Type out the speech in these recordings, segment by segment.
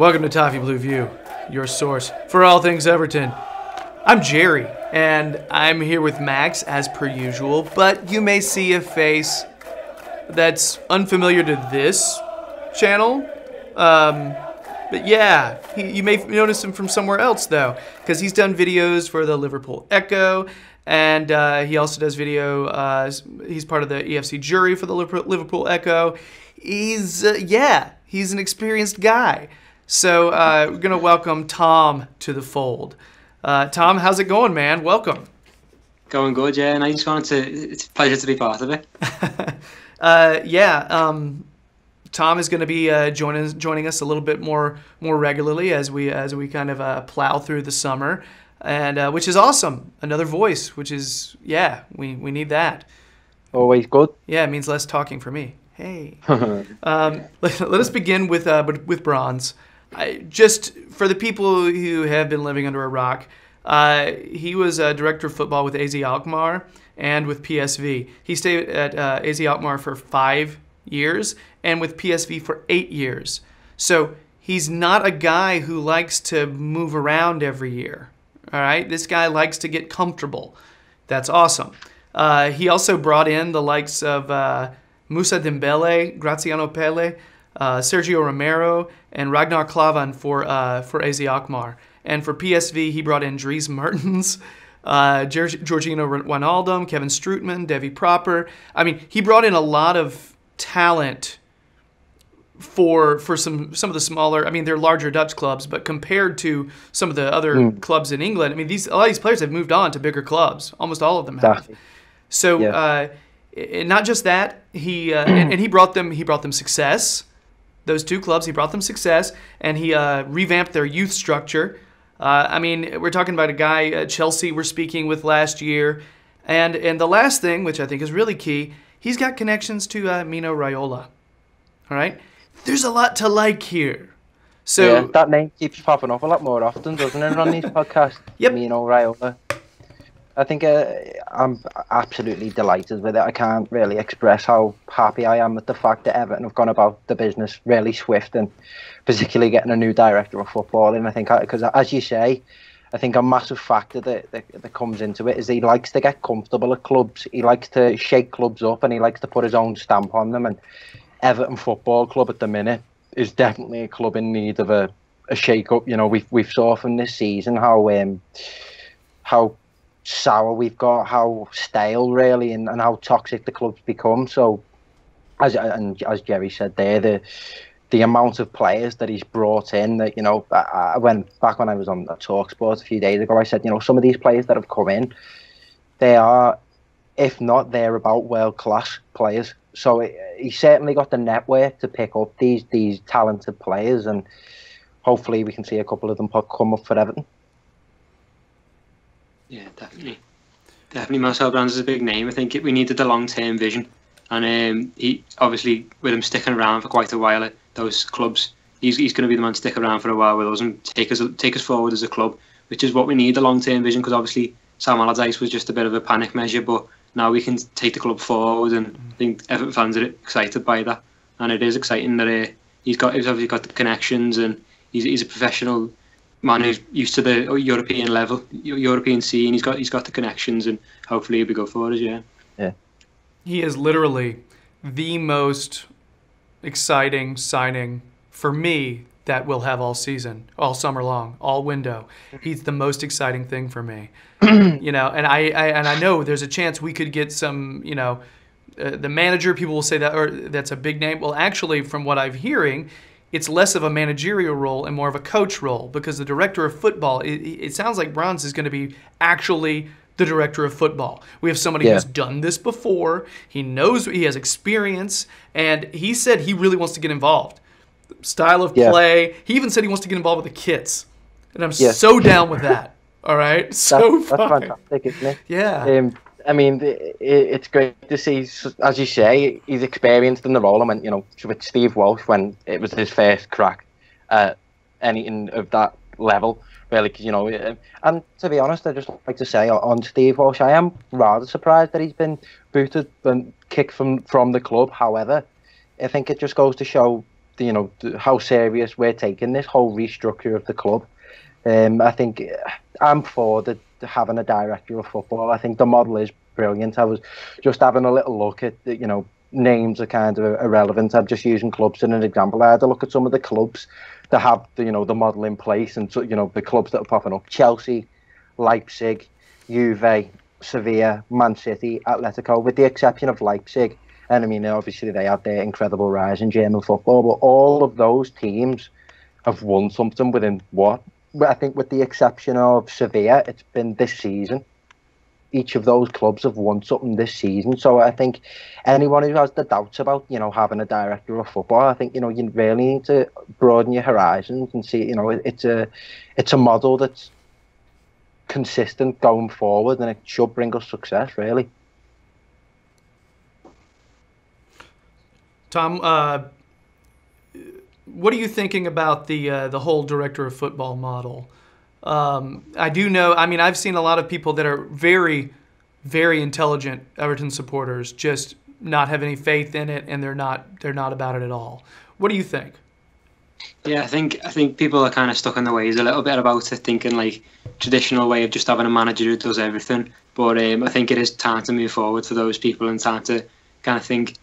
Welcome to Toffee Blue View, your source for all things Everton. I'm Gerry, and I'm here with Max, as per usual, but you may see a face that's unfamiliar to this channel. But yeah, you may notice him from somewhere else, though, because he's done videos for the Liverpool Echo, and he also does video, he's part of the EFC jury for the Liverpool Echo. He's an experienced guy. So we're going to welcome Tom to the fold. Tom, how's it going, man? Welcome. Going good, yeah, and I just wanted to, it's a pleasure to be part of it. Tom is going to be joining us a little bit more regularly as we kind of plow through the summer, and which is awesome. Another voice, which is, we need that. Always good. Yeah, it means less talking for me. Hey. Let us begin with Brands. Just for the people who have been living under a rock, he was director of football with AZ Alkmaar and with PSV. He stayed at AZ Alkmaar for 5 years and with PSV for 8 years. So he's not a guy who likes to move around every year. All right, this guy likes to get comfortable. That's awesome. He also brought in the likes of Moussa Dembele, Graziano Pelle, Sergio Romero, and Ragnar Klavan for AZ Alkmaar. And for PSV, he brought in Dries Mertens, Georgino Wijnaldum, Kevin Strootman, Devi Proper. I mean, he brought in a lot of talent for some of the smaller, I mean, they're larger Dutch clubs, but compared to some of the other clubs in England, I mean, a lot of these players have moved on to bigger clubs. Almost all of them have. So, and not just that, and he brought them success. Those two clubs, he brought them success, and he revamped their youth structure. I mean, we're talking about a guy at Chelsea we're speaking with last year. And the last thing, which I think is really key, he's got connections to Mino Raiola. All right? There's a lot to like here. So yeah, that name keeps popping up a lot more often, doesn't it, on these podcasts? Yep. Mino Raiola. I think I'm absolutely delighted with it. I can't really express how happy I am with the fact that Everton have gone about the business really swift, and particularly getting a new director of football. And I think, because as you say, I think a massive factor that comes into it is he likes to get comfortable at clubs. He likes to shake clubs up, and he likes to put his own stamp on them. And Everton Football Club at the minute is definitely a club in need of a shake-up. You know, we've saw from this season how sour we've got, how stale really, and how toxic the club's become. So as Gerry said there, the amount of players that he's brought in, that, you know, I went back when I was on TalkSport a few days ago, I said, you know, some of these players that have come in, they are, if not, they're about world-class players. So he's certainly got the network to pick up these talented players, and hopefully we can see a couple of them come up for Everton. Yeah, definitely. Definitely, Marcel Brands is a big name. I think we needed a long-term vision, and he obviously, with him sticking around for quite a while at those clubs, he's going to be the man to stick around for a while with us and take us forward as a club, which is what we need, a long-term vision. Because obviously Sam Allardyce was just a bit of a panic measure, but now we can take the club forward, and I think Everton fans are excited by that. And it is exciting that he's obviously got the connections, and he's a professional man who's used to the European level, European scene. He's got the connections, and hopefully he'll be good for us. Yeah. He is literally the most exciting signing for me that we'll have all season, all summer long, all window. He's the most exciting thing for me. You know, and I know there's a chance we could get some, you know, the manager. People will say that, or that's a big name. Well, actually, from what I'm hearing, it's less of a managerial role and more of a coach role, because the director of football, it sounds like Brands is going to be actually the director of football. We have somebody who's done this before. He knows, he has experience, and he said he really wants to get involved. Style of play. He even said he wants to get involved with the kids. And I'm so down with that. All right? That's fantastic, isn't it? Yeah. I mean, it's great to see, as you say, he's experienced in the role. I mean, you know, with Steve Walsh, when it was his first crack at anything of that level, really, cause, you know, and to be honest, I just like to say on Steve Walsh, I am rather surprised that he's been booted and kicked from the club. However, I think it just goes to show how serious we're taking this whole restructure of the club. I think I'm for having a director of football. I think the model is brilliant. I was just having a little look at names are kind of irrelevant. I'm just using clubs as an example. I had a look at some of the clubs that have the model in place, and the clubs that are popping up: Chelsea, Leipzig, Juve, Sevilla, Man City, Atletico, with the exception of Leipzig. And I mean, obviously they had their incredible rise in German football, but all of those teams have won something within I think, with the exception of Sevilla, it's been this season. Each of those clubs have won something this season. So I think anyone who has the doubts about, having a director of football, I think, you really need to broaden your horizons and see, it's a model that's consistent going forward, and it should bring us success, really. Tom, what are you thinking about the whole director of football model? I do know, I mean, I've seen a lot of people that are very, very intelligent Everton supporters just not have any faith in it, and they're not about it at all. What do you think? Yeah, I think people are kind of stuck in their ways a little bit about it, thinking like traditional way of just having a manager who does everything. But I think it is time to move forward for those people and time to kind of think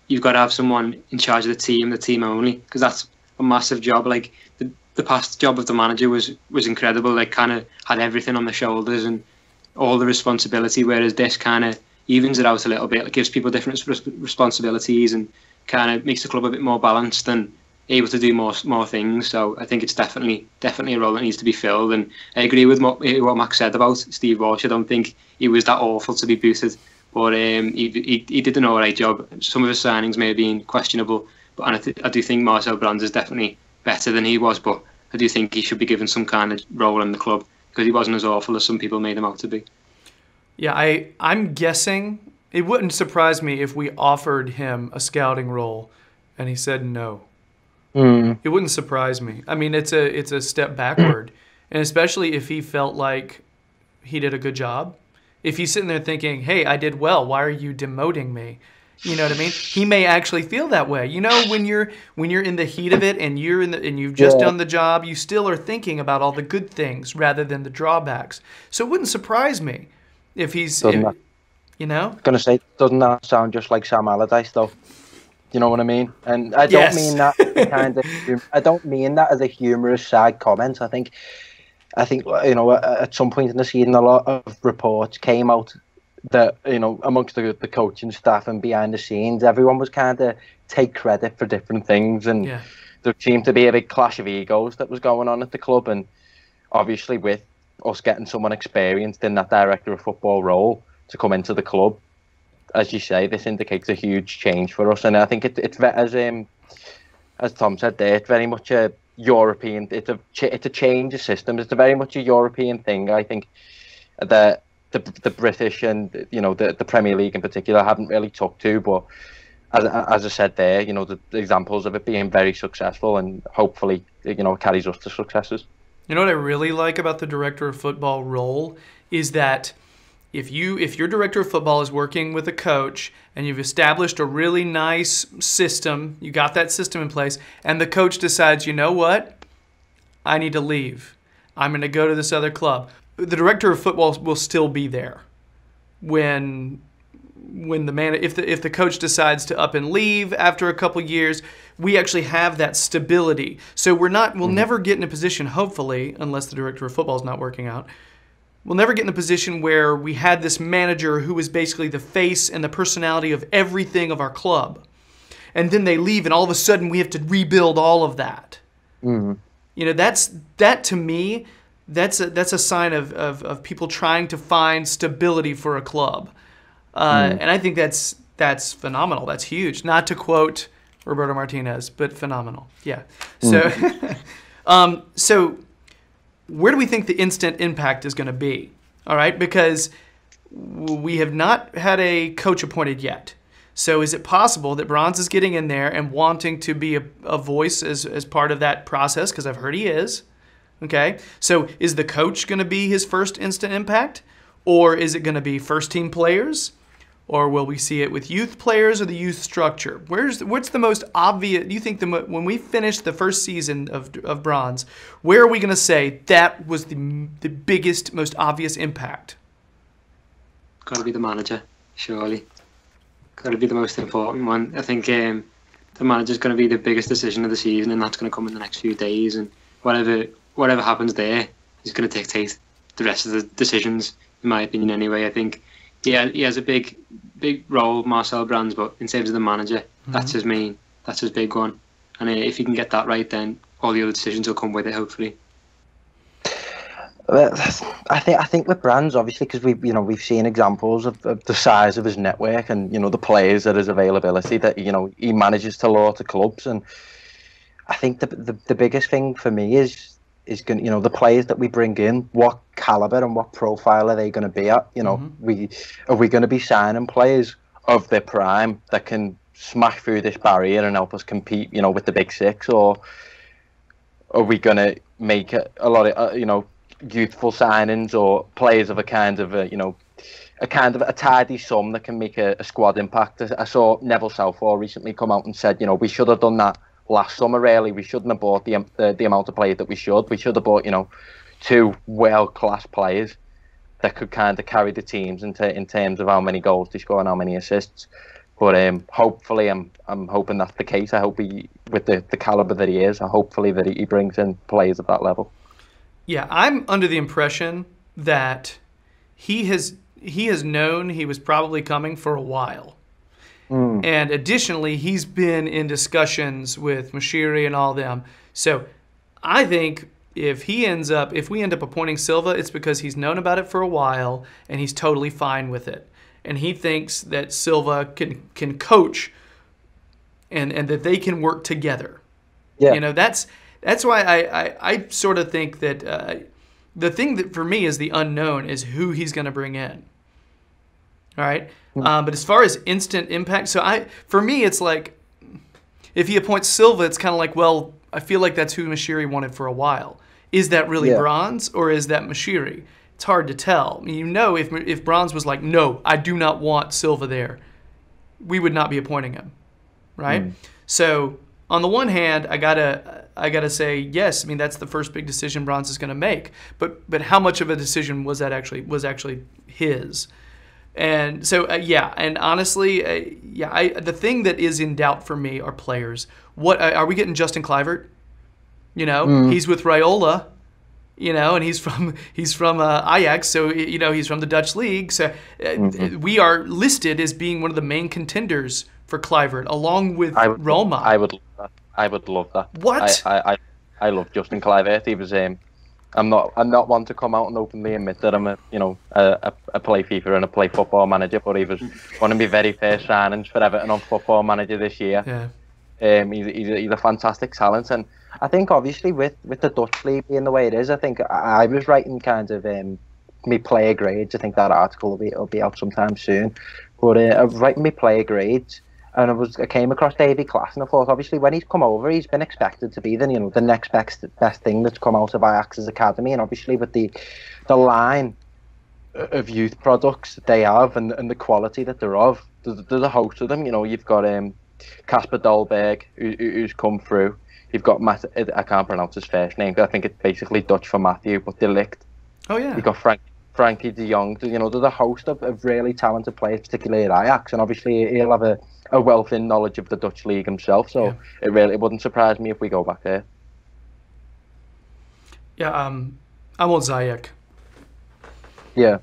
you've got to have someone in charge of the team only, because that's a massive job. Like the past job of the manager was incredible. Like, kind of had everything on the shoulders and all the responsibility, whereas this kind of evens it out a little bit. It gives people different responsibilities and kind of makes the club a bit more balanced and able to do more things. So I think it's definitely a role that needs to be filled. And I agree with what Max said about Steve Walsh. I don't think he was that awful to be booted, but he did an alright job. Some of his signings may have been questionable, but I do think Marcel Brands is definitely better than he was. But I do think he should be given some kind of role in the club, because he wasn't as awful as some people made him out to be. Yeah, I'm guessing it wouldn't surprise me if we offered him a scouting role and he said no. It wouldn't surprise me. I mean, it's a step backward, and especially if he felt like he did a good job. If he's sitting there thinking, "Hey, I did well. Why are you demoting me?" You know what I mean? He may actually feel that way. You know, when you're in the heat of it and you've just done the job, you still are thinking about all the good things rather than the drawbacks. So it wouldn't surprise me if he's, you know. Gonna say, doesn't that sound just like Sam Allardyce though? You know what I mean? And I don't mean that I don't mean that as a humorous side comment. I think at some point in the season, a lot of reports came out that amongst the coaching staff and behind the scenes, everyone was kind of take credit for different things, and there seemed to be a big clash of egos that was going on at the club. And obviously, with us getting someone experienced in that director of football role to come into the club, as you say, this indicates a huge change for us. And I think it's as Tom said there, it's very much a European. It's a change of systems. It's very much a European thing. I think that the British and the Premier League in particular haven't really took to. But as I said there, the examples of it being very successful, and hopefully it carries us to successes. You know what I really like about the director of football role is that if your director of football is working with a coach and you've established a really nice system, you got that system in place, and the coach decides, you know what, I need to leave. I'm going to go to this other club. The director of football will still be there when if the coach decides to up and leave after a couple years. We actually have that stability. So we'll never get in a position, hopefully, unless the director of football is not working out, we'll never get in a position where we had this manager who was basically the face and the personality of everything of our club, and then they leave, and all of a sudden we have to rebuild all of that. That to me, that's a sign of people trying to find stability for a club, and I think that's phenomenal. That's huge. Not to quote Roberto Martinez, but phenomenal. Yeah. So where do we think the instant impact is going to be? All right, because we have not had a coach appointed yet. So is it possible that Brands is getting in there and wanting to be a voice as part of that process? Because I've heard he is. Okay, so is the coach going to be his first instant impact? Or is it going to be first team players? or will we see it with youth players or the youth structure? What's the most obvious? Do you think when we finish the first season of Brands, where are we going to say that was the biggest, most obvious impact? Got to be the manager, surely. Got to be the most important one. I think the manager's going to be the biggest decision of the season, and that's going to come in the next few days. And whatever happens there is going to dictate the rest of the decisions, in my opinion. Anyway, I think he has a big role, Marcel Brands, but in terms of the manager, that's his big one. And if he can get that right, then all the other decisions will come with it, hopefully. I think with Brands, obviously, because we've seen examples of the size of his network and the players at his availability that he manages to lure to clubs. And I think the biggest thing for me is going the players that we bring in, what caliber and what profile are they going to be at? Are we going to be signing players of their prime that can smash through this barrier and help us compete with the big six, or are we going to make a lot of youthful signings or players of a tidy sum that can make a squad impact? I saw Neville Southall recently come out and said we should have done that last summer. Really, we shouldn't have bought the amount of players that we should. We should have bought 2 world-class players that could kind of carry the teams in terms of how many goals they score and how many assists. But hopefully, I'm hoping that's the case. I hope with the caliber that he is, hopefully that he brings in players at that level. Yeah, I'm under the impression that he has known he was probably coming for a while. And additionally, he's been in discussions with Managerial and all them. So I think if we end up appointing Silva, it's because he's known about it for a while and he's totally fine with it. And he thinks that Silva can coach and that they can work together. Yeah. That's why I sort of think that the thing that for me is the unknown is who he's going to bring in. All right. But as far as instant impact, for me, it's like if he appoints Silva, it's kind of like, well, I feel like that's who Managerial wanted for a while. Is that really Brands or is that Managerial? It's hard to tell. I mean, if Brands was like, no, I do not want Silva there, we would not be appointing him, right? So on the one hand, I gotta say yes. I mean, that's the first big decision Brands is going to make. But how much of a decision was actually his? And so, and honestly, the thing that is in doubt for me are players. What are we getting? Justin Kluivert? He's with Raiola, and he's from Ajax, so he's from the Dutch league. So we are listed as being one of the main contenders for Kluivert, along with Roma. I would love that. What? I love Justin Kluivert. He was I'm not one to come out and openly admit that I'm a play FIFA and a play football manager, but he was one of my very first signings for Everton on Football Manager this year. Yeah. He's a fantastic talent, and I think obviously with the Dutch league being the way it is, I think I was writing kind of me player grades. I think that article will be out sometime soon. But I was writing me player grades, and I came across Davy Class, and I thought obviously when he's come over, he's been expected to be the next best thing that's come out of Ajax's academy, and obviously with the line of youth products that they have and the quality that they're of, there's a host of them. You've got Casper Dolberg who's come through. You've got Matt, I can't pronounce his first name, but I think it's basically Dutch for Matthew, but De Ligt. Oh yeah. You've got Frankie de Jong. There's a host of really talented players, particularly at Ajax, and obviously he'll have a wealth in knowledge of the Dutch league himself. So it wouldn't surprise me if we go back there. Yeah, I want Ziyech. Yeah.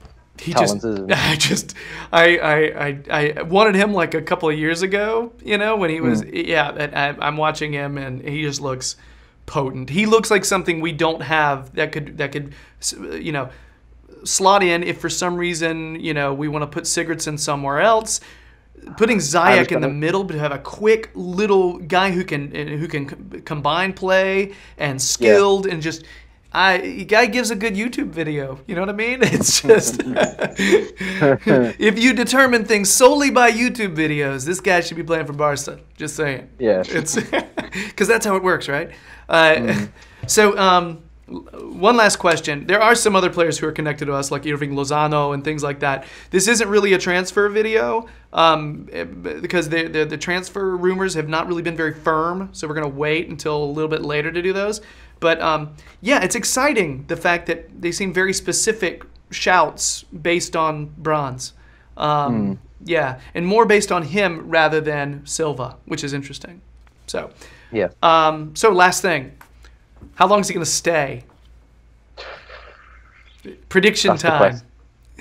I wanted him like a couple of years ago, when he was, I'm watching him and he just looks potent. He looks like something we don't have that could slot in if for some reason, we want to put Sigurdsson somewhere else. Putting Ziyech in the middle, but have a quick little guy who can combine play and skilled and just. Guy gives a good YouTube video. You know what I mean? It's just if you determine things solely by YouTube videos, this guy should be playing for Barca. Just saying. Yeah. It's because that's how it works, right? So one last question. There are some other players who are connected to us, like Irving Lozano and things like that. This isn't really a transfer video because the transfer rumors have not really been very firm, so we're going to wait until a little bit later to do those. But yeah, it's exciting, the fact that they seem very specific shouts based on Brands. Yeah, and more based on him rather than Silva, which is interesting. So, yeah. So last thing. How long is he going to stay? Prediction time.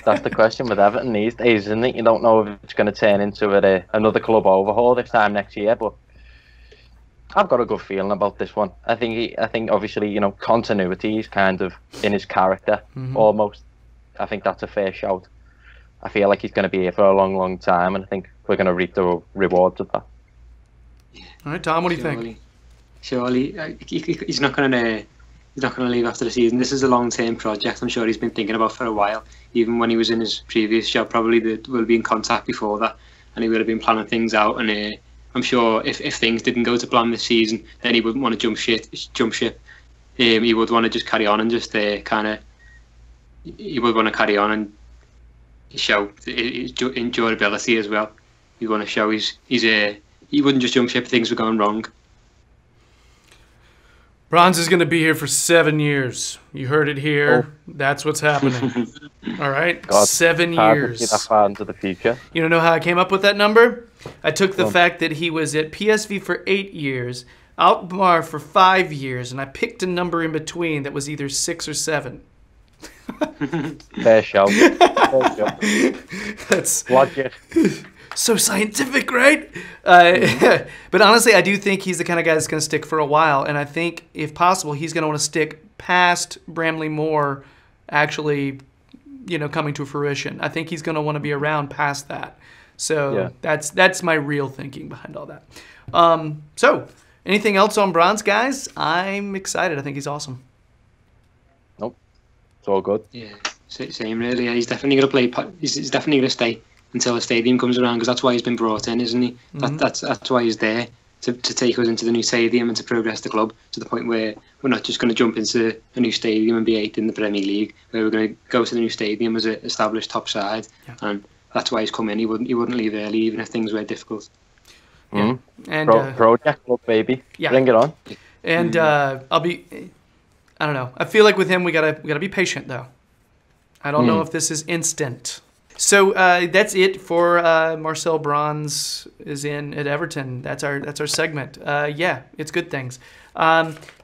That's the question with Everton these days, isn't it? You don't know if it's going to turn into another club overhaul this time next year, but I've got a good feeling about this one. I think obviously, you know, continuity is kind of in his character, almost. I think that's a fair shout. I feel like he's going to be here for a long, long time, and I think we're going to reap the rewards of that. All right, Tom, what do you think? Surely, he's not going to leave after the season. This is a long-term project. I'm sure he's been thinking about for a while. Even when he was in his previous job, probably will be in contact before that, and he would have been planning things out. And I'm sure if things didn't go to plan this season, then he wouldn't want to jump ship. He would want to just carry on and just he would want to carry on and show his endurability as well. He'd want to show he wouldn't just jump ship if things were going wrong. Brands is going to be here for 7 years. You heard it here. Oh. That's what's happening. All right? God, 7 years. That far into the future. You don't know how I came up with that number? I took the fact that he was at PSV for 8 years, Alkmaar for 5 years, and I picked a number in between that was either 6 or 7. Fair show. That's logic. So scientific, right? But honestly, I do think he's the kind of guy that's going to stick for a while, and I think, if possible, he's going to want to stick past Bramley Moore actually, you know, coming to fruition. I think he's going to want to be around past that. So that's my real thinking behind all that. So anything else on Brands, guys? I'm excited. I think he's awesome. Nope, it's all good. Yeah, same really. Yeah, he's definitely going to play. He's definitely going to stay until the stadium comes around, because that's why he's been brought in, isn't he? That's why he's there, to take us into the new stadium and to progress the club to the point where we're not just going to jump into a new stadium and be 8th in the Premier League, where we're going to go to the new stadium as an established top side. And that's why he's come in. He wouldn't leave early even if things were difficult. And project club, baby. Yeah. Bring it on. And I don't know. I feel like with him we gotta be patient though. I don't know if this is instant. So that's it for Marcel Brands is in at Everton. That's our segment. Yeah, it's good things.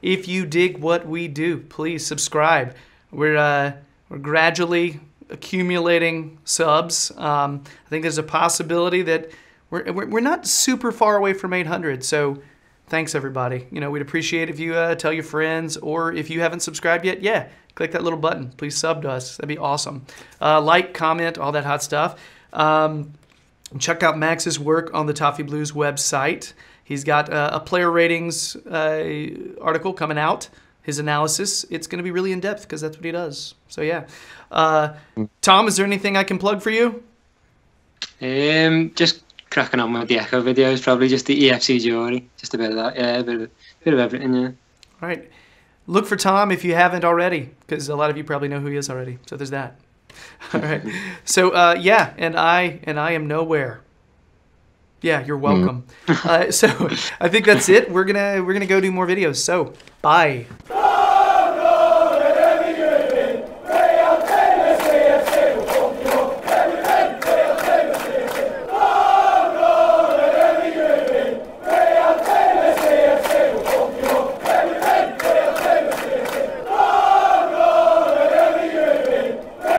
If you dig what we do, please subscribe. We're gradually accumulating subs. I think there's a possibility that we're not super far away from 800. So thanks everybody. You know, we'd appreciate if you tell your friends, or if you haven't subscribed yet, click that little button. Please sub to us. That'd be awesome. Like, comment, all that hot stuff. Check out Max's work on the Toffee Blues website. He's got a player ratings article coming out. His analysis. It's going to be really in-depth because that's what he does. So, yeah. Tom, is there anything I can plug for you? Just cracking on with the Echo videos. Probably just the EFC Jury. Just a bit of that. Yeah, a bit of everything, yeah. All right. Look for Tom if you haven't already, because a lot of you probably know who he is already. So there's that. All right. So yeah, and I am nowhere. Yeah, you're welcome. So I think that's it. We're gonna go do more videos. So bye.